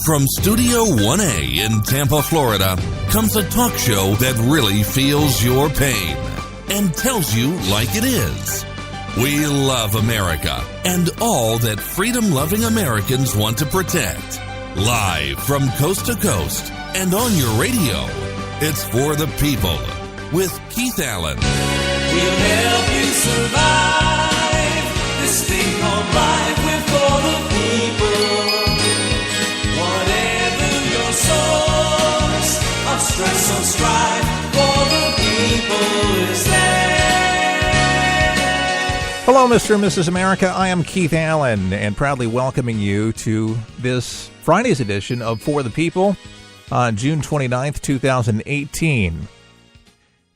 From Studio 1A in Tampa, Florida, comes a talk show that really feels your pain and tells you like it is. We love America and all that freedom-loving Americans want to protect. Live from coast to coast and on your radio, it's For the People with Keith Allen. We'll help you survive this thing called life. We're for the people. Whatever your source of stress or strife, for the people is there. Hello, Mr. and Mrs. America. I am Keith Allen, and proudly welcoming you to this Friday's edition of For the People on June 29th, 2018.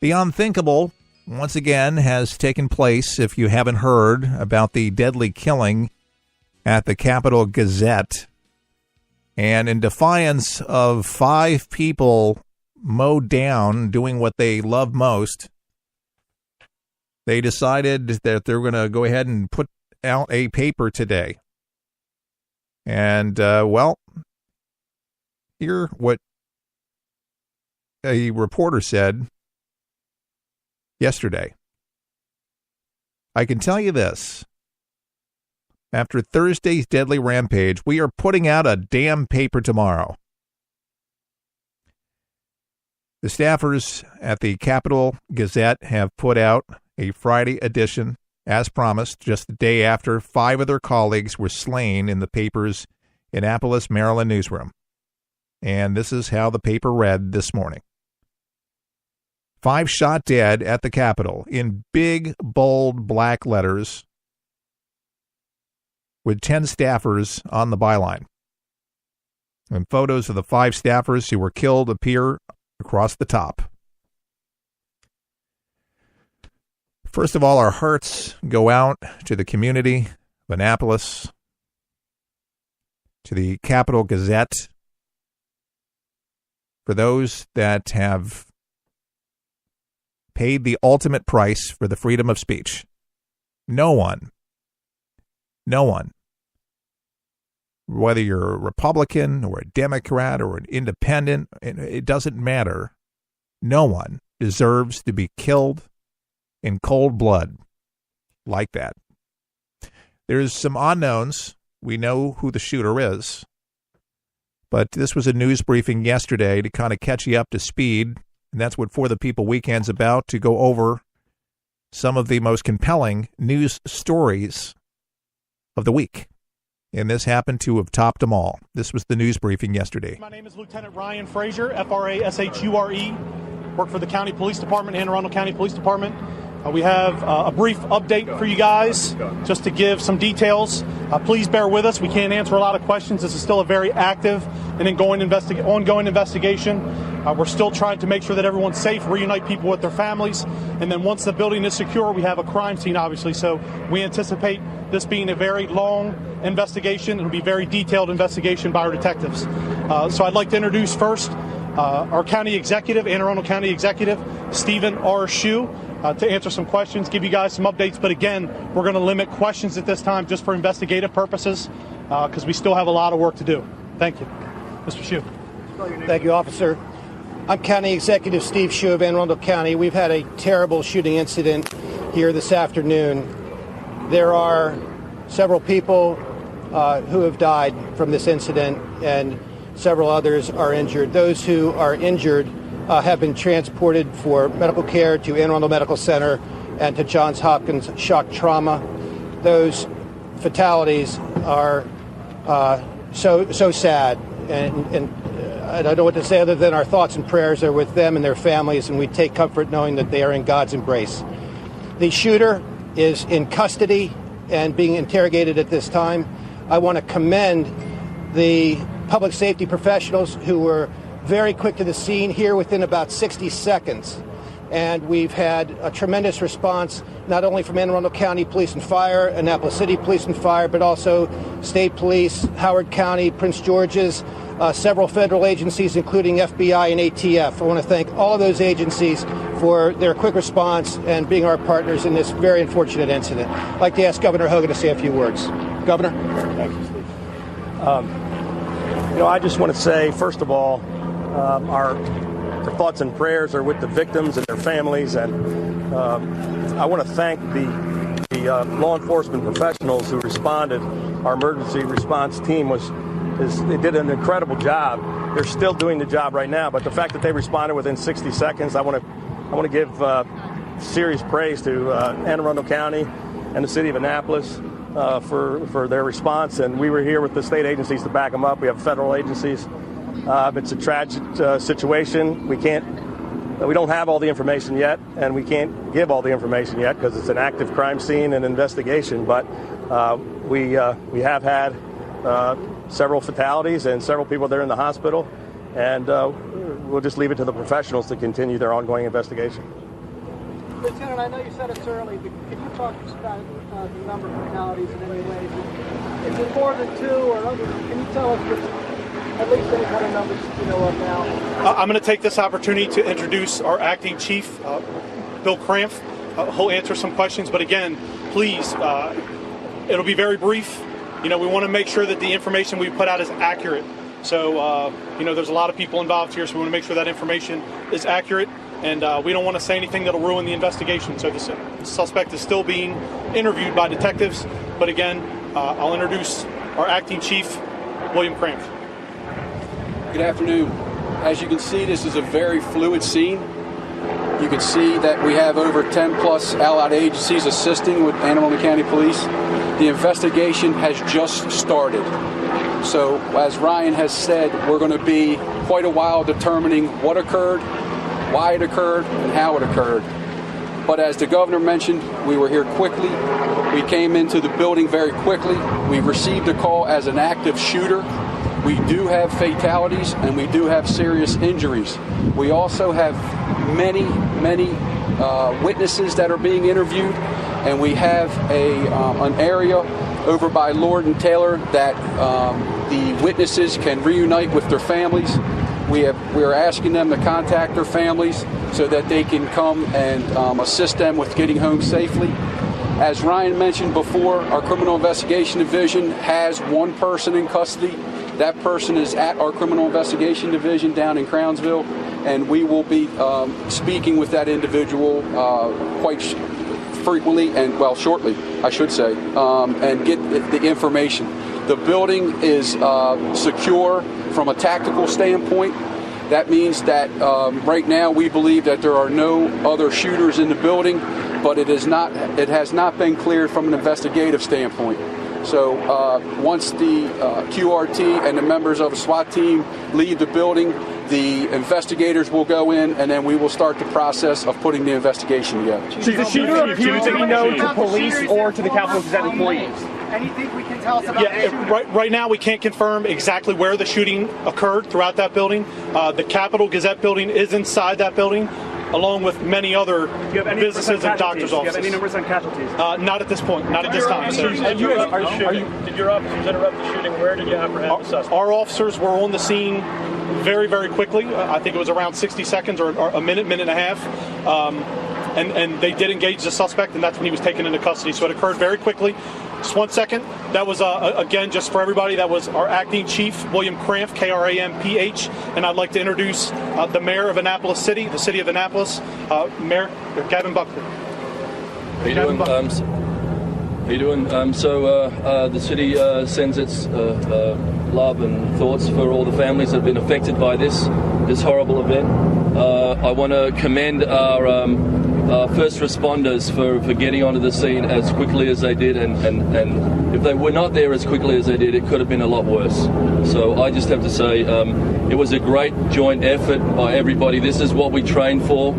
The unthinkable, once again, has taken place, if you haven't heard, about the deadly killing at the Capital Gazette. And in defiance of 5 people mowed down doing what they love most, they decided that they're going to go ahead and put out a paper today. And, hear what a reporter said yesterday. I can tell you this. After Thursday's deadly rampage, we are putting out a damn paper tomorrow. The staffers at the Capital Gazette have put out a Friday edition, as promised, just the day after 5 of their colleagues were slain in the paper's Annapolis, Maryland newsroom. And this is how the paper read this morning. 5 shot dead at the Capitol in big, bold black letters with 10 staffers on the byline. And photos of the 5 staffers who were killed appear across the top. First of all, our hearts go out to the community of Annapolis, to the Capital Gazette, for those that have paid the ultimate price for the freedom of speech. No one, whether you're a Republican or a Democrat or an independent, it doesn't matter. No one deserves to be killed in cold blood like that. There's some unknowns. We know who the shooter is. But this was a news briefing yesterday to kind of catch you up to speed. And that's what For the People Weekend's about, to go over some of the most compelling news stories of the week. And this happened to have topped them all. This was the news briefing yesterday. My name is Lieutenant Ryan Frazier, F-R-A-S-H-U-R-E. Work for the County Police Department, Anne Arundel County Police Department. We have a brief update for you guys, just to give some details. Please bear with us. We can't answer a lot of questions. This is still a very active and ongoing investigation. We're still trying to make sure that everyone's safe, reunite people with their families. And then once the building is secure, we have a crime scene, obviously. So we anticipate this being a very long investigation. It'll be a very detailed investigation by our detectives. So I'd like to introduce first our county executive, Anne Arundel County Executive, Stephen R. Shue, to answer some questions, give you guys some updates. But again, we're going to limit questions at this time just for investigative purposes, because we still have a lot of work to do. Thank you. Mr. Shue. Thank you, Officer. I'm County Executive Steve Shue of Anne Arundel County. We've had a terrible shooting incident here this afternoon. There are several people who have died from this incident, and several others are injured. Those who are injured have been transported for medical care to Anne Arundel Medical Center and to Johns Hopkins Shock Trauma. Those fatalities are so sad, and I don't know what to say other than our thoughts and prayers are with them and their families, and we take comfort knowing that they are in God's embrace. The shooter is in custody and being interrogated at this time. I want to commend the public safety professionals who were very quick to the scene here within about 60 seconds. And we've had a tremendous response, not only from Anne Arundel County Police and Fire, Annapolis City Police and Fire, but also State Police, Howard County, Prince George's, several federal agencies, including FBI and ATF. I want to thank all of those agencies for their quick response and being our partners in this very unfortunate incident. I'd like to ask Governor Hogan to say a few words. Governor? Thank you, Steve. I just want to say, first of all, our thoughts and prayers are with the victims and their families, and I want to thank the law enforcement professionals who responded. Our emergency response team they did an incredible job. They're still doing the job right now, but the fact that they responded within 60 seconds, I want to give serious praise to Anne Arundel County and the city of Annapolis for their response. And we were here with the state agencies to back them up. We have federal agencies. It's a tragic situation. We don't have all the information yet, and we can't give all the information yet because it's an active crime scene and investigation. But we have had several fatalities and several people there in the hospital, and we'll just leave it to the professionals to continue their ongoing investigation. Lieutenant, I know you said it's early, but can you talk about the number of fatalities in any way? Is it more than 2 or other? Can you tell us at least any kind of numbers you know of now? I'm going to take this opportunity to introduce our acting chief, Bill Cramph. He'll answer some questions, but again, please, it'll be very brief. We want to make sure that the information we put out is accurate. So, there's a lot of people involved here, so we want to make sure that information is accurate. And we don't want to say anything that'll ruin the investigation. So the suspect is still being interviewed by detectives. But again, I'll introduce our acting chief, William Cramph. Good afternoon. As you can see, this is a very fluid scene. You can see that we have over 10 plus allied agencies assisting with Anne Arundel County Police. The investigation has just started. So as Ryan has said, we're going to be quite a while determining what occurred, why it occurred, and how it occurred. But as the governor mentioned, we were here quickly. We came into the building very quickly. We received a call as an active shooter. We do have fatalities and we do have serious injuries. We also have many witnesses that are being interviewed, and we have an area over by Lord and Taylor that the witnesses can reunite with their families. We are asking them to contact their families so that they can come and assist them with getting home safely. As Ryan mentioned before, our Criminal Investigation Division has one person in custody. That person is at our Criminal Investigation Division down in Crownsville, and we will be speaking with that individual quite frequently and, shortly, I should say, and get the information. The building is secure from a tactical standpoint. That means that right now we believe that there are no other shooters in the building, but it has not been cleared from an investigative standpoint. So once the QRT and the members of a SWAT team leave the building, the investigators will go in, and then we will start the process of putting the investigation together. Does the shooter appear to be known to police or to the Capital Gazette employees? Anything we can tell us about right now we can't confirm exactly where the shooting occurred throughout that building. The Capital Gazette building is inside that building, along with many other businesses and doctors' offices. Do you have any numbers on casualties? Not at this point, not at this time. Did your officers interrupt the shooting? Where did you apprehend the suspect? Our officers were on the scene very, very quickly. I think it was around 60 seconds or a minute and a half. And they did engage the suspect, and that's when he was taken into custody. So it occurred very quickly. Just 1 second. That was, again, just for everybody, that was our acting chief, William Cramph, Kramph. And I'd like to introduce the mayor of Annapolis City, the city of Annapolis, Mayor Gavin Buckley. How you doing? How you doing? The city sends its love and thoughts for all the families that have been affected by this horrible event. I want to commend our first responders for getting onto the scene as quickly as they did, and if they were not there as quickly as they did, it could have been a lot worse. So I just have to say it was a great joint effort by everybody. This is what we trained for.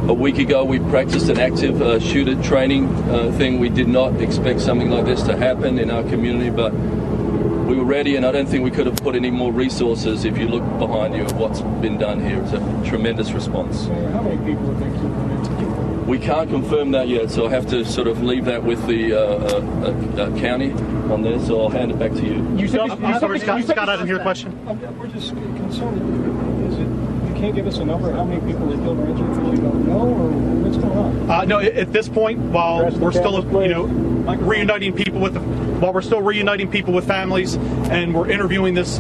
A week ago we practiced an active shooter training thing. We did not expect something like this to happen in our community, but we were ready, and I don't think we could have put any more resources. If you look behind you at what's been done here, it's a tremendous response. How many people have been killed? We can't confirm that yet, so I have to sort of leave that with the county on there, so I'll hand it back to you. Scott, I didn't hear the question. We're just concerned. Is it you can't give us a number of how many people are killed or injured because you don't know, or what's going on? No, at this point, while we're still, reuniting people with families, and we're interviewing this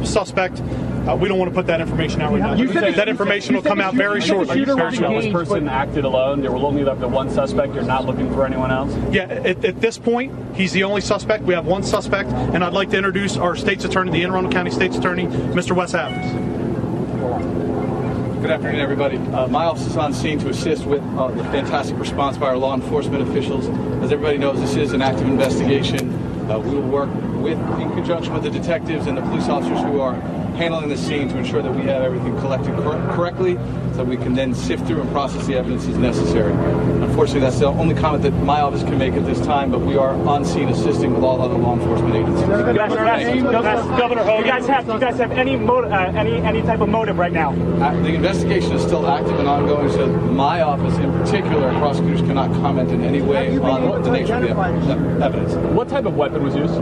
suspect. We don't want to put that information out right now. That information will come out very shortly. This person acted alone. There will only be the one suspect. You're not looking for anyone else? Yeah, at this point, he's the only suspect. We have one suspect, and I'd like to introduce our state's attorney, the Anne Arundel County State's Attorney, Mr. Wes Adams. Good afternoon, everybody. My office is on scene to assist with the fantastic response by our law enforcement officials. As everybody knows, this is an active investigation. We will work in conjunction with the detectives and the police officers who are handling the scene to ensure that we have everything collected correctly so we can then sift through and process the evidence as necessary. Unfortunately, that's the only comment that my office can make at this time, but we are on scene assisting with all other law enforcement agencies. Governor Hogan, you guys have any type of motive right now? The investigation is still active and ongoing, so my office in particular, prosecutors cannot comment in any way on the nature of the evidence. What type of weapon was used?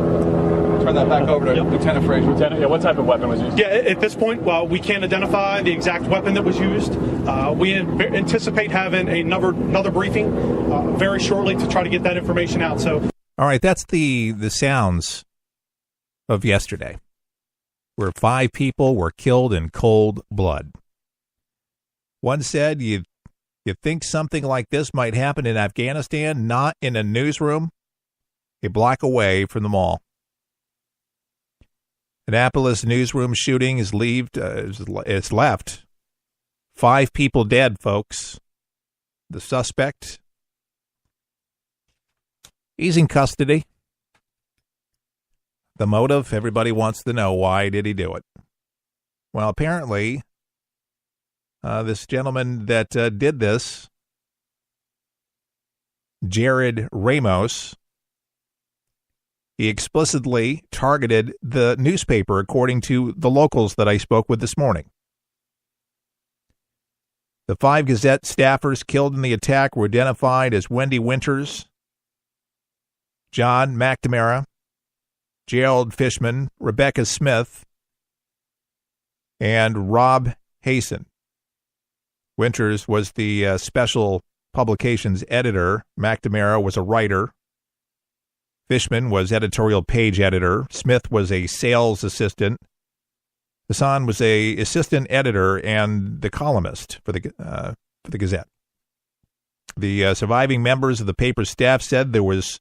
Turn that back over to Lieutenant Frazier. What type of weapon was used? Yeah, at this point, while we can't identify the exact weapon that was used, we anticipate having another briefing very shortly to try to get that information out. So, all right, that's the sounds of yesterday, where 5 people were killed in cold blood. One said, you think something like this might happen in Afghanistan, not in a newsroom a block away from the mall. Annapolis newsroom shooting is left 5 people dead, folks. The suspect, he's in custody. The motive, everybody wants to know, why did he do it? Well, apparently, this gentleman that did this, Jared Ramos, he explicitly targeted the newspaper, according to the locals that I spoke with this morning. The 5 Gazette staffers killed in the attack were identified as Wendy Winters, John McNamara, Gerald Fishman, Rebecca Smith, and Rob Hasten. Winters was the special publications editor. McNamara was a writer. Fishman was editorial page editor. Smith was a sales assistant. Hassan was a assistant editor and the columnist for the Gazette. The surviving members of the paper's staff said there was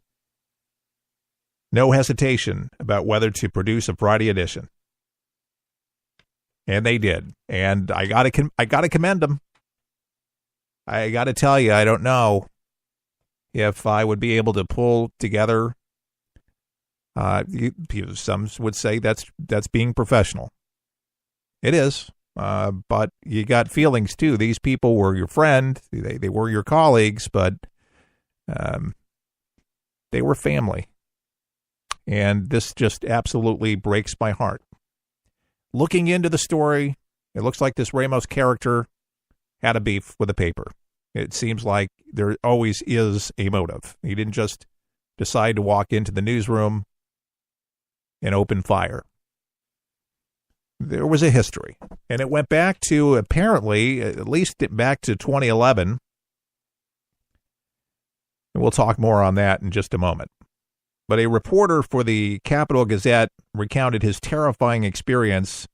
no hesitation about whether to produce a Friday edition, and they did. And I gotta commend them. I gotta tell you, I don't know if I would be able to pull together. Some would say that's being professional. It is, but you got feelings too. These people were your friend, they were your colleagues, but they were family. And this just absolutely breaks my heart. Looking into the story, it looks like this Ramos character had a beef with the paper. It seems like there always is a motive. He didn't just decide to walk into the newsroom and open fire. There was a history, and it went back to, apparently, at least back to 2011. And we'll talk more on that in just a moment. But a reporter for the Capital Gazette recounted his terrifying experience,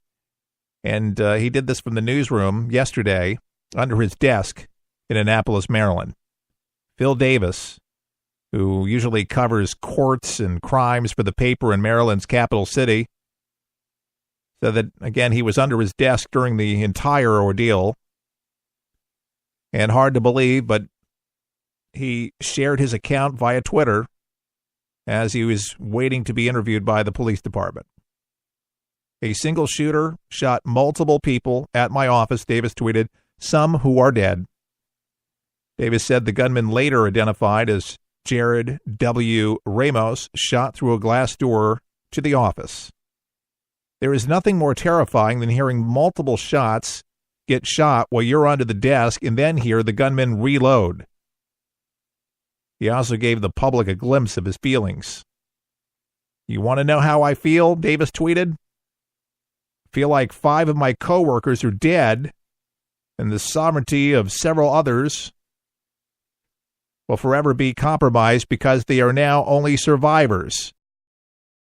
and he did this from the newsroom yesterday under his desk in Annapolis, Maryland. Phil Davis, who usually covers courts and crimes for the paper in Maryland's capital city, said that, again, he was under his desk during the entire ordeal. And hard to believe, but he shared his account via Twitter as he was waiting to be interviewed by the police department. A single shooter shot multiple people at my office, Davis tweeted, some who are dead. Davis said the gunman, later identified as Jared W. Ramos, shot through a glass door to the office. There is nothing more terrifying than hearing multiple shots get shot while you're under the desk and then hear the gunman reload. He also gave the public a glimpse of his feelings. You want to know how I feel? Davis tweeted. Feel like 5 of my coworkers are dead, and the sovereignty of several others will forever be compromised because they are now only survivors.